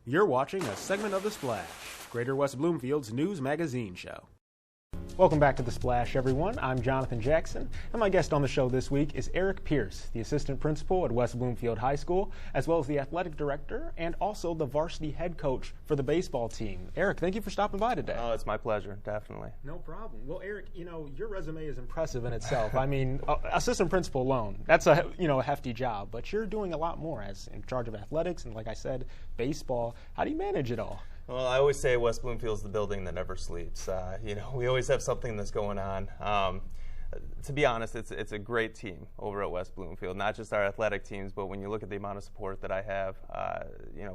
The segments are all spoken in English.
You're watching a segment of The Splash, Greater West Bloomfield's news magazine show. Welcome back to The Splash, everyone. I'm Jonathan Jackson, and my guest on the show this week is Eric Pierce, the assistant principal at West Bloomfield High School, as well as the athletic director and also the varsity head coach for the baseball team. Eric, thank you for stopping by today. Oh, it's my pleasure, definitely. No problem. Well, Eric, your resume is impressive in itself. I mean, assistant principal alone, that's a hefty job, but you're doing a lot more as in charge of athletics and, like I said, baseball. How do you manage it all? Well, I always say West Bloomfield's the building that never sleeps. We always have something that's going on. To be honest, it's a great team over at West Bloomfield, not just our athletic teams, but when you look at the amount of support that I have,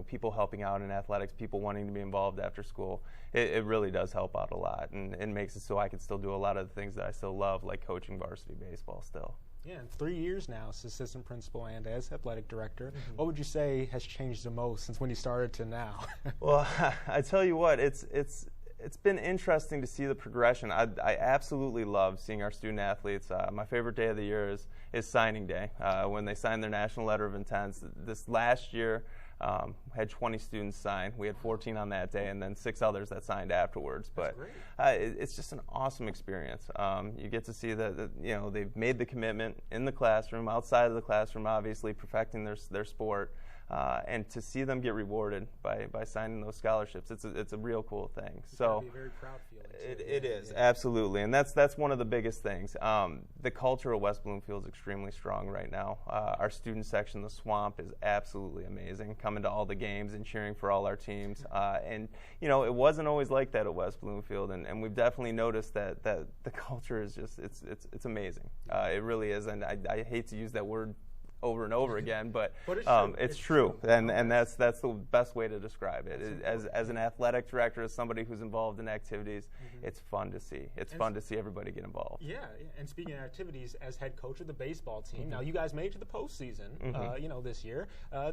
people helping out in athletics, people wanting to be involved after school, it really does help out a lot, and it makes it so I can still do a lot of the things that I still love, like coaching varsity baseball still. Yeah, 3 years now as assistant principal and as athletic director. Mm-hmm. What would you say has changed the most since when you started to now? Well, I tell you what, it's been interesting to see the progression. I absolutely love seeing our student athletes. My favorite day of the year is signing day, when they sign their national letter of intents. This last year had 20 students sign. We had 14 on that day, and then 6 others that signed afterwards. But it's just an awesome experience. You get to see that they've made the commitment in the classroom, outside of the classroom, obviously perfecting their sport. And to see them get rewarded by signing those scholarships, it's a real cool thing. So be a very proud feeling too. It is, absolutely, and that's one of the biggest things. The culture of West Bloomfield is extremely strong right now. Our student section, the Swamp, is absolutely amazing, coming to all the games and cheering for all our teams. And it wasn't always like that at West Bloomfield, and we've definitely noticed that the culture is just it's amazing. It really is, and I hate to use that word over and over again, but it's true. And that's the best way to describe it. As an athletic director, as somebody who's involved in activities, it's fun to see. It's fun to see everybody get involved. Yeah, and speaking of activities, as head coach of the baseball team, now you guys made it to the postseason, this year.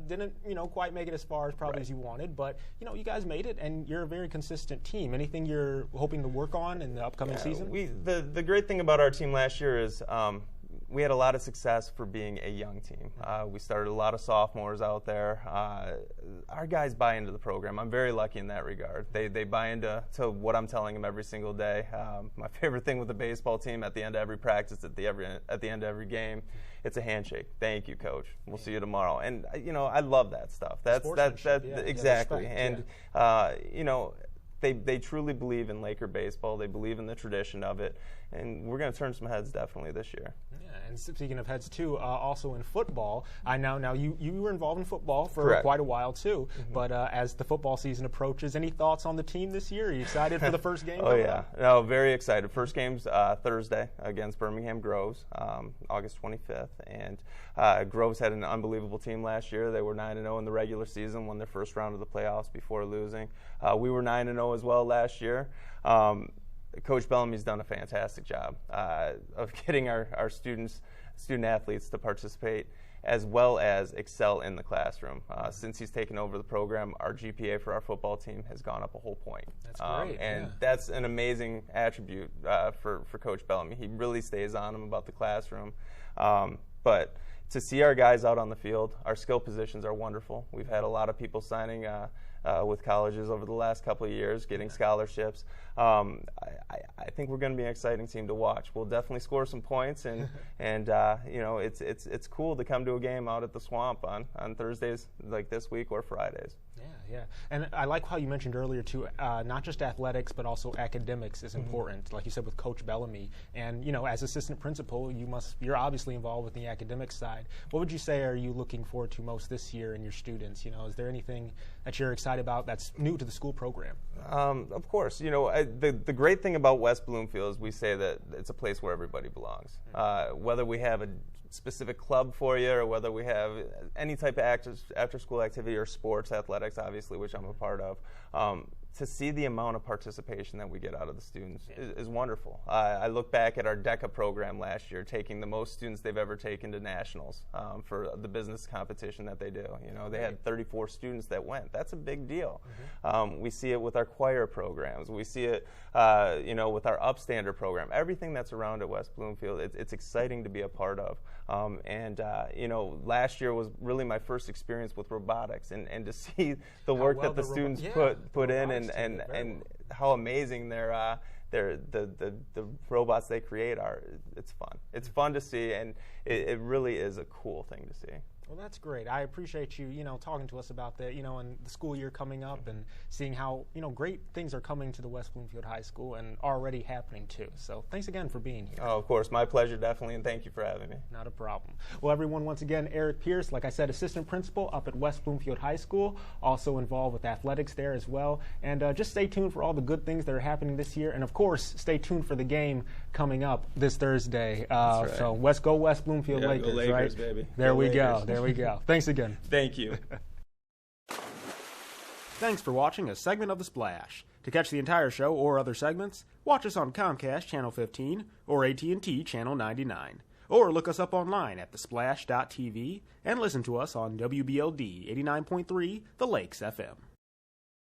Didn't, quite make it as far as probably as you wanted, but, you guys made it, and you're a very consistent team. Anything you're hoping to work on in the upcoming season? The great thing about our team last year is we had a lot of success for being a young team. We started a lot of sophomores out there. Our guys buy into the program. I'm very lucky in that regard. They buy into what I'm telling them every single day. My favorite thing with the baseball team, at the end of every practice, at the end of every game, it's a handshake. Thank you, coach. We'll see you tomorrow. And I love that stuff. That's exactly. Respect, and They truly believe in Laker baseball. They believe in the tradition of it, and we're going to turn some heads definitely this year. Yeah, and speaking of heads too, also in football, I know now you were involved in football for Correct. Quite a while too. But as the football season approaches, any thoughts on the team this year? Are you excited for the first game? Oh yeah, no, very excited. First game's Thursday against Birmingham Groves, August 25th, and Groves had an unbelievable team last year. They were 9-0 in the regular season, won their first round of the playoffs before losing. We were 9-0 as well last year. Coach Bellamy's done a fantastic job of getting our student athletes to participate as well as excel in the classroom. Since he's taken over the program, our GPA for our football team has gone up a whole point. That's great. And that's an amazing attribute for Coach Bellamy. He really stays on him about the classroom. But to see our guys out on the field, our skill positions are wonderful. We've had a lot of people signing with colleges over the last couple of years, getting scholarships. I think we're going to be an exciting team to watch. We'll definitely score some points, and it's cool to come to a game out at the Swamp on Thursdays like this week or Fridays. Yeah, and I like how you mentioned earlier too, not just athletics but also academics is important, like you said with Coach Bellamy. And as assistant principal, you're obviously involved with the academic side. What would you say are you looking forward to most this year in your students? Is there anything that you're excited about that's new to the school program? Of course, the great thing about West Bloomfield is we say that it's a place where everybody belongs. Whether we have a specific club for you or whether we have any type of after-school activity or sports, athletics, obviously, which I'm a part of, to see the amount of participation that we get out of the students is wonderful. I look back at our DECA program last year, taking the most students they've ever taken to nationals for the business competition that they do. They had 34 students that went. That's a big deal. We see it with our choir programs. We see it, with our Upstander program. Everything that's around at West Bloomfield, it's exciting to be a part of. Last year was really my first experience with robotics, and to see the work that the students put in and how amazing the robots they create are. It's fun. It's fun to see, and it really is a cool thing to see. Well, that's great. I appreciate you, talking to us about that, and the school year coming up and seeing how, great things are coming to the West Bloomfield High School and already happening too. So thanks again for being here. Oh, of course. My pleasure, definitely, and thank you for having me. Not a problem. Well, everyone, once again, Eric Pierce, like I said, assistant principal up at West Bloomfield High School, also involved with athletics there as well. And just stay tuned for all the good things that are happening this year. And, of course, stay tuned for the game coming up this Thursday. That's right. So go West Bloomfield Lakers, go Lakers, right? Baby. There go we Lakers. go. There we go. Thanks again. Thank you. Thanks for watching a segment of The Splash. To catch the entire show or other segments, watch us on Comcast Channel 15 or AT&T Channel 99. Or look us up online at thesplash.tv and listen to us on WBLD 89.3 The Lakes FM.